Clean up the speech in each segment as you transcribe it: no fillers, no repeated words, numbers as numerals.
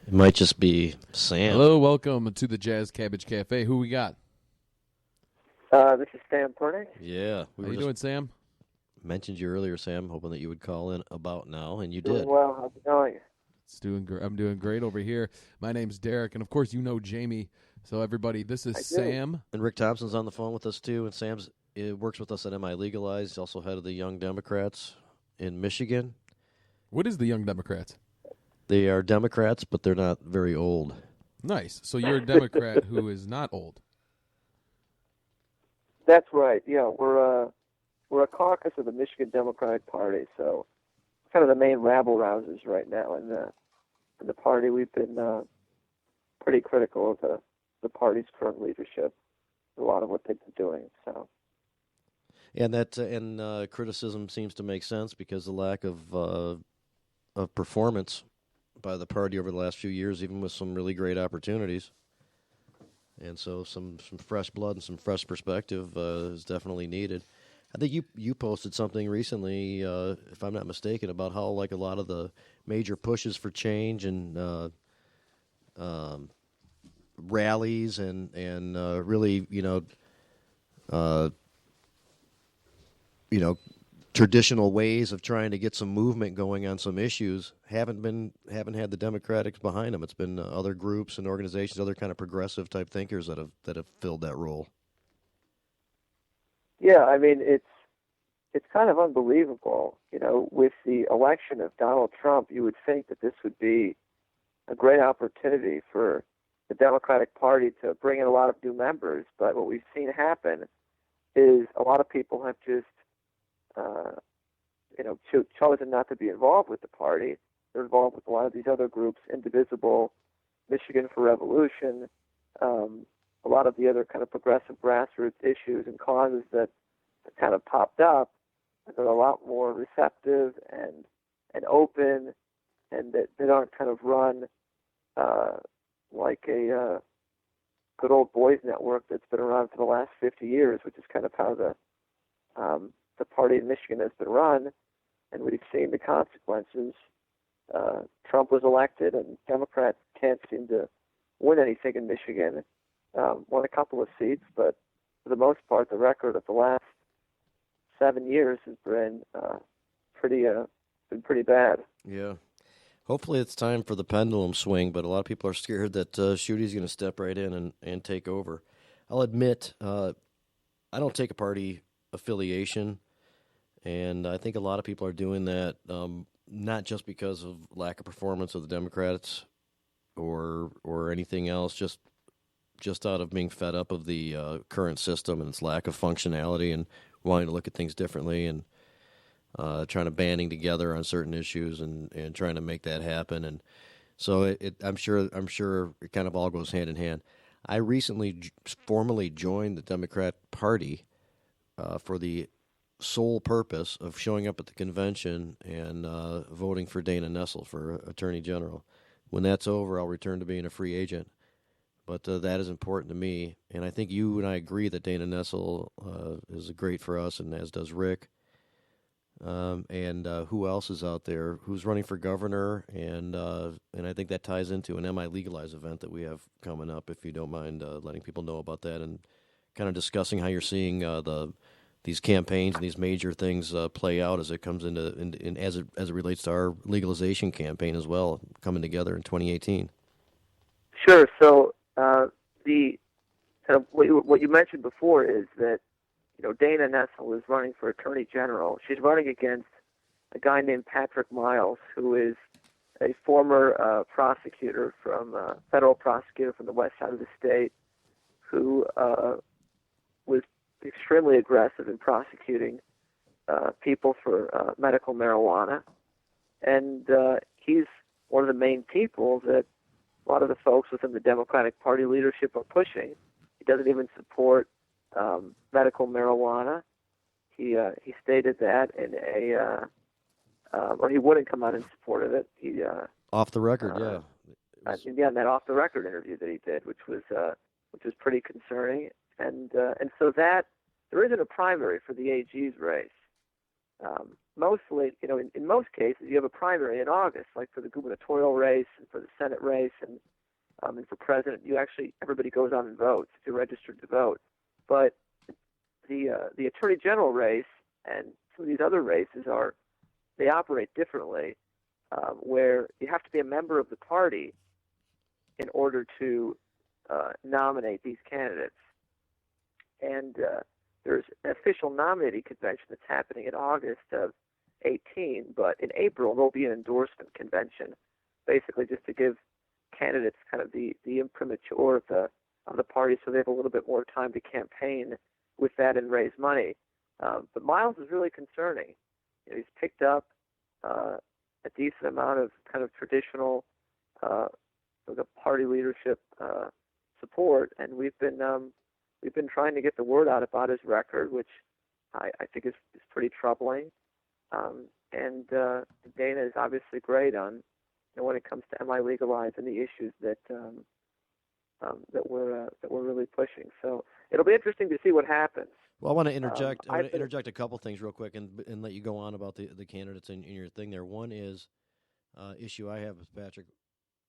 It might just be Sam. Hello, welcome to the Cabbage Cafe. Who we got? This is Sam Pernick. Yeah. How you doing, Sam? Mentioned you earlier, Sam, hoping that you would call in about now, and you Doing did. well. How's it going? I'm doing great over here. My name's Derek, and of course you know Jamie. So everybody, this is Sam. And Rick Thompson's on the phone with us, too, and Sam's works with us at MILegalize. He's also head of the Young Democrats in Michigan. What is the Young Democrats? They are Democrats, but they're not very old. Nice. So you're a Democrat who is not old. That's right. Yeah, we're a caucus of the Michigan Democratic Party, so kind of the main rabble rousers right now in the party. We've been pretty critical of the party's current leadership, a lot of what they've been doing. So, And that criticism seems to make sense because the lack of performance by the party over the last few years, even with some really great opportunities. And so some fresh blood and some fresh perspective is definitely needed. I think you posted something recently, if I'm not mistaken, about how like a lot of the major pushes for change and rallies and really traditional ways of trying to get some movement going on some issues haven't had the Democrats behind them. It's been other groups and organizations, other kind of progressive type thinkers that have filled that role. yeah, I mean it's kind of unbelievable. With the election of Donald Trump, you would think that this would be a great opportunity for the Democratic Party to bring in a lot of new members. But what we've seen happen is a lot of people have just chosen not to be involved with the party. They're involved with a lot of these other groups, Indivisible, Michigan for Revolution, a lot of the other kind of progressive grassroots issues and causes that kind of popped up. They're a lot more receptive and open, and that they don't kind of run like a good old boys network that's been around for the last 50 years, which is kind of how the party in Michigan has been run, and we've seen the consequences. Trump was elected, and Democrats can't seem to win anything in Michigan. Won a couple of seats, but for the most part, the record of the last 7 years has been pretty bad. Yeah. Hopefully it's time for the pendulum swing, but a lot of people are scared that Schuette's going to step right in and take over. I'll admit, I don't take a party affiliation, and I think a lot of people are doing that not just because of lack of performance of the Democrats or anything else, just out of being fed up of the current system and its lack of functionality and wanting to look at things differently and trying to banding together on certain issues and trying to make that happen. And so I'm sure it kind of all goes hand in hand. I recently formally joined the Democrat Party for the sole purpose of showing up at the convention and voting for Dana Nessel for Attorney General. When that's over, I'll return to being a free agent. But that is important to me, and I think you and I agree that Dana Nessel is great for us, and as does Rick. And who else is out there who's running for governor, and I think that ties into an MILegalize event that we have coming up, if you don't mind letting people know about that and kind of discussing how you're seeing these campaigns and these major things play out as it comes as it relates to our legalization campaign as well, coming together in 2018. Sure. So the kind of what you mentioned before is that Dana Nessel is running for Attorney General. She's running against a guy named Patrick Miles, who is a former federal prosecutor from the west side of the state, who was extremely aggressive in prosecuting people for medical marijuana. And he's one of the main people that a lot of the folks within the Democratic Party leadership are pushing. He doesn't even support medical marijuana. He stated that in or he wouldn't come out in support of it. He off the record, in that off the record interview that he did, which was pretty concerning. And so that there isn't a primary for the AG's race. Mostly, in most cases, you have a primary in August, like for the gubernatorial race and for the Senate race and for president. Everybody goes out and votes if you're registered to vote. But the attorney general race and some of these other races they operate differently, where you have to be a member of the party in order to nominate these candidates. And there's an official nominating convention that's happening in August of 18, but in April there'll be an endorsement convention, basically just to give candidates kind of the imprimatur of the party, so they have a little bit more time to campaign with that and raise money. But Miles is really concerning. He's picked up a decent amount of kind of traditional party leadership support, and we've been trying to get the word out about his record, which I think is pretty troubling. And Dana is obviously great on when it comes to MILegalize and the issues that we're really pushing. So it'll be interesting to see what happens. Well, I want to interject. I want to interject a couple things real quick and let you go on about the candidates in your thing there. One is issue I have with Patrick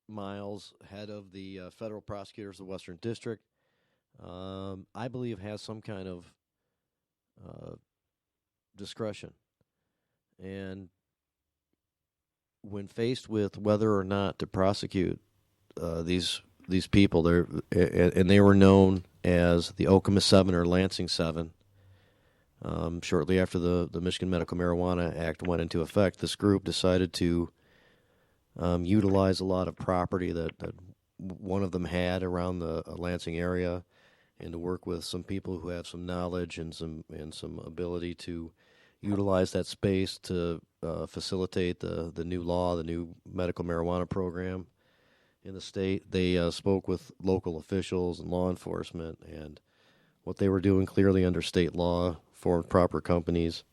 Miles, head of the federal prosecutors of the Western District. I believe has some kind of discretion, and when faced with whether or not to prosecute these people, they were known as the Okema 7 or Lansing 7. Shortly after the Michigan Medical Marijuana Act went into effect, this group decided to utilize a lot of property that one of them had around the Lansing area, and to work with some people who have some knowledge and some ability to utilize that space to facilitate the new law, the new medical marijuana program in the state. They spoke with local officials and law enforcement, and what they were doing clearly under state law, formed proper companies,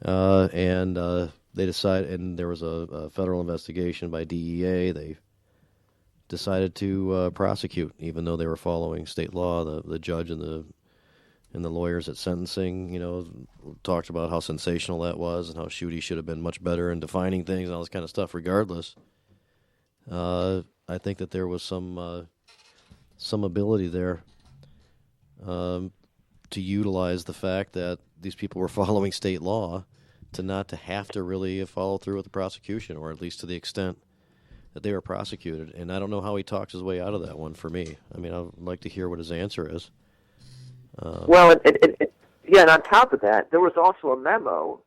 and they decided, and there was a federal investigation by DEA. They decided to prosecute, even though they were following state law. The judge and the lawyers at sentencing, talked about how sensational that was and how Schuette should have been much better in defining things and all this kind of stuff. Regardless, I think that there was some ability there to utilize the fact that these people were following state law to have to really follow through with the prosecution, or at least to the extent that they were prosecuted. And I don't know how he talks his way out of that one for me. I mean, I'd like to hear what his answer is. Well, and on top of that, there was also a memo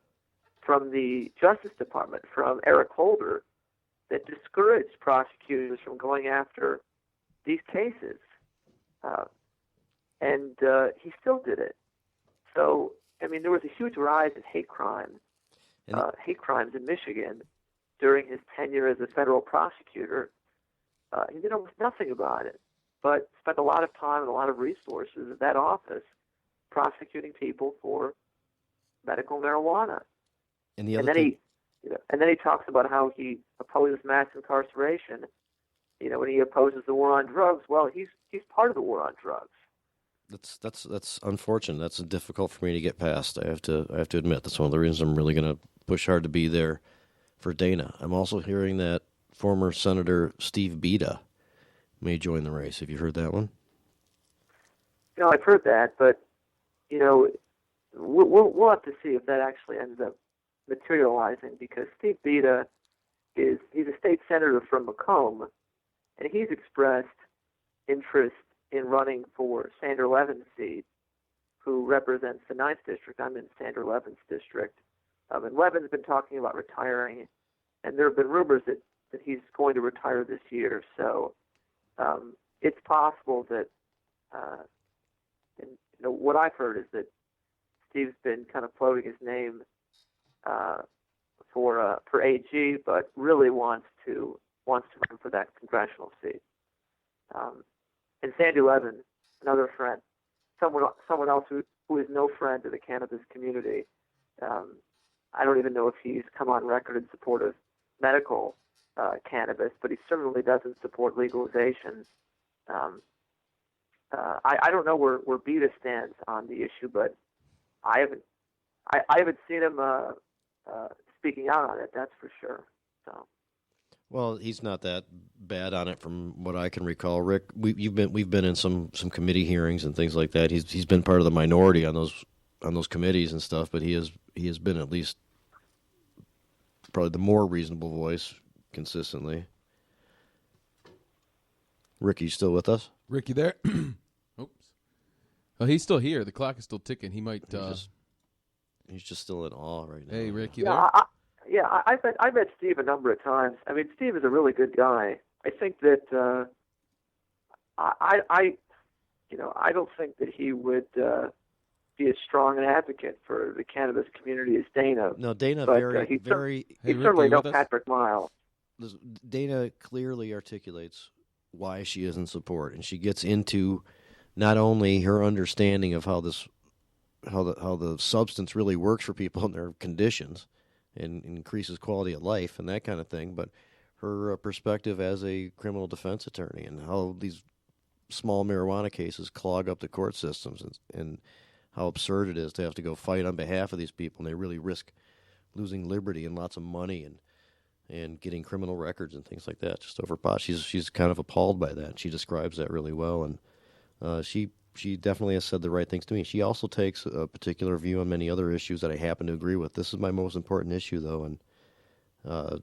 from the Justice Department, from Eric Holder, that discouraged prosecutors from going after these cases. And he still did it. So, I mean, there was a huge rise in hate crimes in Michigan during his tenure as a federal prosecutor. He did almost nothing about it, but spent a lot of time and a lot of resources at that office prosecuting people for medical marijuana. And then he talks about how he opposes mass incarceration. When he opposes the war on drugs, well, he's part of the war on drugs. That's unfortunate. That's difficult for me to get past. I have to admit, that's one of the reasons I'm really going to push hard to be there for Dana. I'm also hearing that former Senator Steve Vita may join the race. Have you heard that one? I've heard that, but we'll have to see if that actually ends up materializing, because Steve Vita he's a state senator from Macomb, and he's expressed interest in running for Sander Levin's seat, who represents the 9th District. I'm in Sander Levin's district. And Levin's been talking about retiring, and there have been rumors that he's going to retire this year. So it's possible that, what I've heard is that Steve's been kind of floating his name for AG, but really wants to run for that congressional seat. And Sandy Levin, another friend, someone else who is no friend to the cannabis community. I don't even know if he's come on record in support of medical cannabis, but he certainly doesn't support legalization. I don't know where Vita stands on the issue, but I haven't seen him speaking out on it. That's for sure. So. Well, he's not that bad on it, from what I can recall. Rick, we've been in some committee hearings and things like that. He's been part of the minority on those committees and stuff, but he has been at least probably the more reasonable voice consistently. Rick, you still with us? Rick, you there? Oops. Oh, he's still here. The clock is still ticking. He might. He's just still in awe right now. Hey, Rick, you there? I met Steve a number of times. I mean, Steve is a really good guy. I think that I don't think that he would be as strong an advocate for the cannabis community as Dana. No, Dana but, he's certainly no Patrick Miles. Dana clearly articulates why she is in support, and she gets into not only her understanding of how the substance really works for people in their conditions and increases quality of life and that kind of thing, but her perspective as a criminal defense attorney and how these small marijuana cases clog up the court systems and how absurd it is to have to go fight on behalf of these people, and they really risk losing liberty and lots of money and getting criminal records and things like that just over pot. She's kind of appalled by that. She describes that really well, and she definitely has said the right things to me. She also takes a particular view on many other issues that I happen to agree with. This is my most important issue, though, and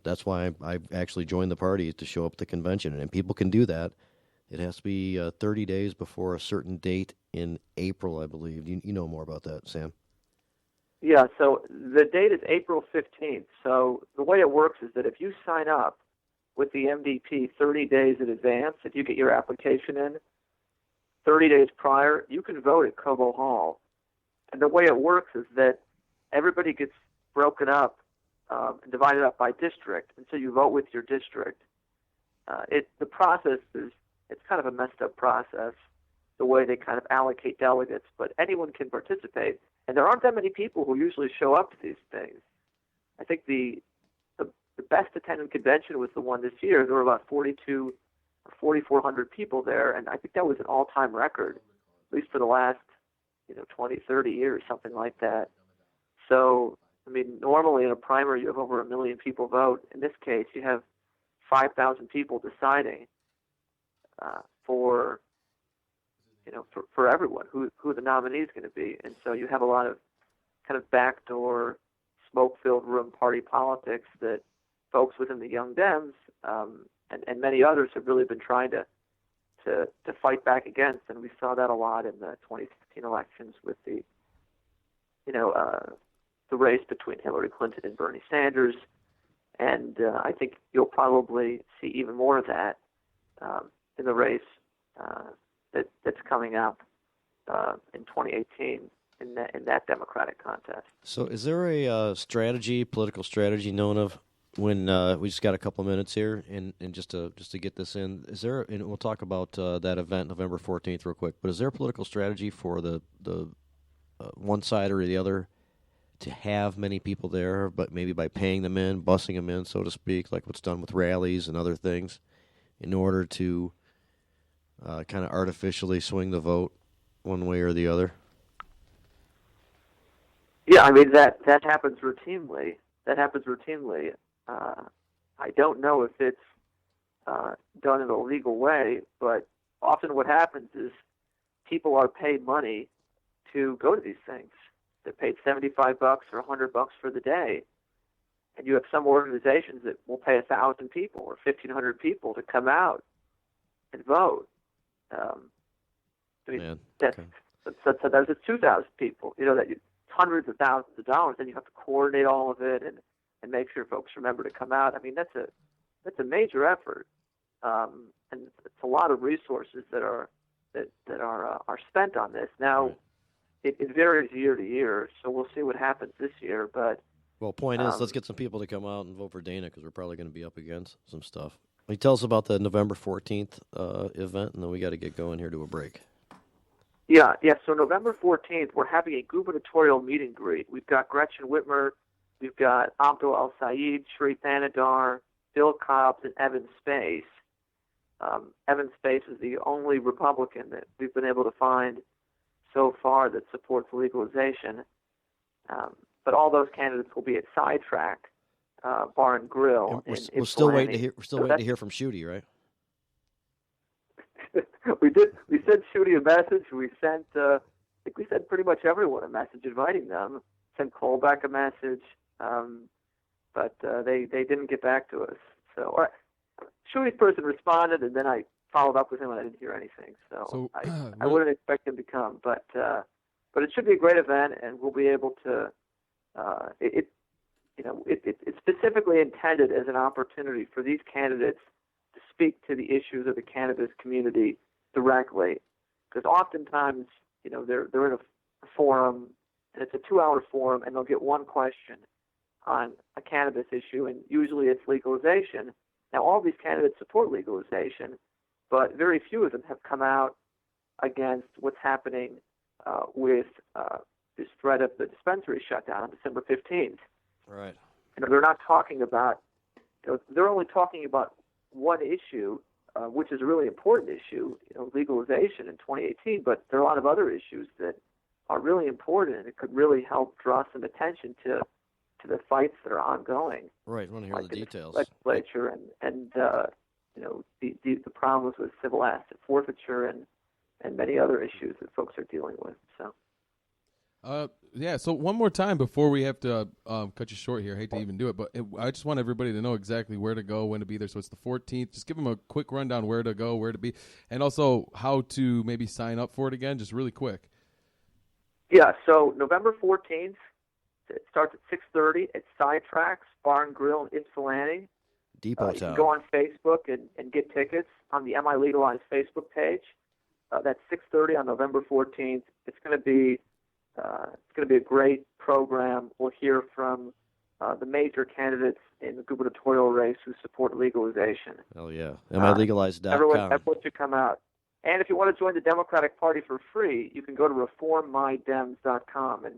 that's why I actually joined the party, to show up at the convention. And people can do that. It has to be 30 days before a certain date in April, I believe. You know more about that, Sam. Yeah, so the date is April 15th. So the way it works is that if you sign up with the MDP 30 days in advance, if you get your application in 30 days prior, you can vote at Cobo Hall. And the way it works is that everybody gets broken up and divided up by district, and so you vote with your district. The process it's kind of a messed up process, the way they kind of allocate delegates, but anyone can participate. And there aren't that many people who usually show up to these things. I think the best attended convention was the one this year. There were about 4,200 or 4,400 people there, and I think that was an all-time record, at least for the last 20, 30 years, something like that. So, I mean, normally in a primary you have over 1 million people vote. In this case, you have 5,000 people deciding for everyone who the nominee is going to be. And so you have a lot of kind of backdoor, smoke-filled room party politics that folks within the Young Dems and many others have really been trying to fight back against. And we saw that a lot in the 2016 elections with the race between Hillary Clinton and Bernie Sanders. And I think you'll probably see even more of that in the race that's coming up in 2018 in that Democratic contest. So is there a political strategy known of when we just got a couple minutes here and just to get this in, is there, and we'll talk about that event November 14th real quick, but is there a political strategy for the one side or the other to have many people there, but maybe by paying them in, bussing them in, so to speak, like what's done with rallies and other things, in order to kind of artificially swing the vote one way or the other? Yeah, I mean, that happens routinely. I don't know if it's done in a legal way, but often what happens is people are paid money to go to these things. They're paid $75 or $100 for the day, and you have some organizations that will pay 1,000 people or 1,500 people to come out and vote. Sometimes it's 2,000 people. Hundreds of thousands of dollars, and you have to coordinate all of it and make sure folks remember to come out. I mean, that's a major effort, and it's a lot of resources that are spent on this. Now, it varies year to year, so we'll see what happens this year. But point is, let's get some people to come out and vote for Dana, because we're probably going to be up against some stuff. He tells us about the November 14th event, and then we got to get going here to a break. Yeah. So November 14th, we're having a gubernatorial meet and greet. We've got Gretchen Whitmer, we've got Abdul El-Sayed, Sharif Anadar, Bill Cobbs, and Evan Space. Evan Space is the only Republican that we've been able to find so far that supports legalization. but all those candidates will be at Sidetrack Bar and Grill. We're still waiting to hear. We're still waiting to hear from Shooty, right? We did. We sent Shooty a message. We sent. I think we sent pretty much everyone a message inviting them. Sent Colbeck a message, but they didn't get back to us. So Shooty's person responded, and then I followed up with him, and I didn't hear anything. So I wouldn't expect him to come, but it should be a great event, and we'll be able to. It's specifically intended as an opportunity for these candidates to speak to the issues of the cannabis community directly, because oftentimes, they're in a forum, and it's a 2-hour forum, and they'll get one question on a cannabis issue, and usually it's legalization. Now, all these candidates support legalization, but very few of them have come out against what's happening with this threat of the dispensary shutdown on December 15th. Right. They're not talking about, they're only talking about one issue, which is a really important issue, legalization in 2018, but there are a lot of other issues that are really important, and it could really help draw some attention to the fights that are ongoing. Right, I want to hear the details. Legislature and the problems with civil asset forfeiture and many other issues that folks are dealing with. So. So one more time before we have to cut you short here. I hate to even do it, but I just want everybody to know exactly where to go, when to be there. So it's the 14th. Just give them a quick rundown where to go, where to be, and also how to maybe sign up for it again, just really quick. Yeah, so November 14th, it starts at 6:30 at Sidetracks Bar and Grill in Ypsilanti. Depot You Town. can go on Facebook and get tickets on the MILegalize Facebook page. That's 6:30 on November 14th. It's going to be a great program. We'll hear from the major candidates in the gubernatorial race who support legalization. Oh yeah, MILegalize.com. Everyone should come out. And if you want to join the Democratic Party for free, you can go to reformmydems.com and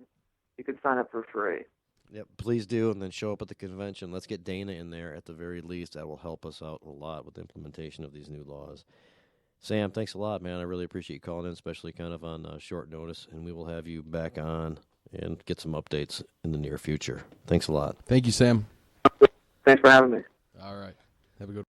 you can sign up for free. Yep, please do, and then show up at the convention. Let's get Dana in there at the very least. That will help us out a lot with the implementation of these new laws. Sam, thanks a lot, man. I really appreciate you calling in, especially kind of on short notice, and we will have you back on and get some updates in the near future. Thanks a lot. Thank you, Sam. Thanks for having me. All right. Have a good one.